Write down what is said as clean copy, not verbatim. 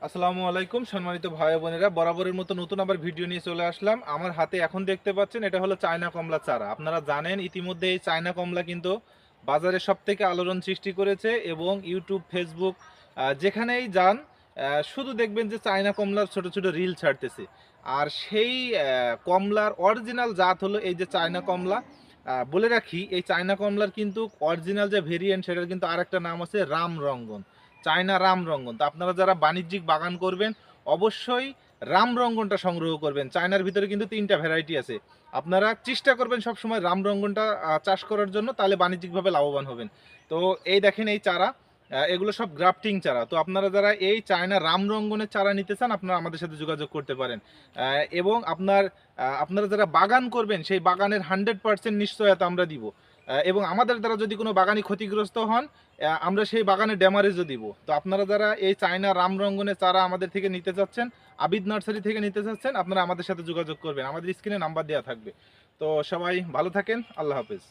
আসসালামু আলাইকুম সম্মানিত ভাই বোনেরা, বরাবরের মতো নতুন আবার ভিডিও নিয়ে চলে আসলাম। আমার হাতে এখন দেখতে পাচ্ছেন এটা হলো চায়না কমলা চারা। আপনারা জানেন ইতিমধ্যে এই চায়না কমলা কিন্তু বাজারে সব থেকে আলোড়ন সৃষ্টি করেছে এবং ইউটিউব, ফেসবুক যেখানেই যান শুধু দেখবেন যে চায়না কমলার ছোট ছোট রিল ছাড়তেছে। আর সেই কমলার অরিজিনাল জাত হলো এই যে চায়না কমলা। বলে রাখি, এই চায়না কমলার কিন্তু অরিজিনাল যে ভেরিয়েন্ট সেটার কিন্তু আরেকটা নাম আছে রামরঙ্গন, চায়না রামরঙ্গন। তো আপনারা যারা বাণিজ্যিক বাগান করবেন অবশ্যই রামরঙ্গনটা সংগ্রহ করবেন। চায়নার ভিতরে কিন্তু 3টা ভ্যারাইটি আছে। আপনারা চেষ্টা করবেন সবসময় রামরঙ্গনটা চাষ করার জন্য, তাহলে বাণিজ্যিকভাবে লাভবান হবেন। তো এই দেখেন এই চারা, এগুলো সব গ্রাফটিং চারা। তো আপনারা যারা এই চায়না রামরঙ্গনের চারা নিতে চান আপনারা আমাদের সাথে যোগাযোগ করতে পারেন। এবং আপনারা যারা বাগান করবেন সেই বাগানের 100% নিশ্চয়তা আমরা দিব। এবং আমাদের দ্বারা যদি কোনো বাগানি ক্ষতিগ্রস্ত হন আমরা সেই বাগানে ড্যামারেজও দিব। তো আপনারা যারা এই চায়না রামরঙ্গনের চারা আমাদের থেকে নিতে চাচ্ছেন, আবিদ নার্সারি থেকে নিতে চাচ্ছেন, আপনারা আমাদের সাথে যোগাযোগ করবেন। আমাদের স্ক্রিনে নাম্বার দেওয়া থাকবে। তো সবাই ভালো থাকেন, আল্লাহ হাফেজ।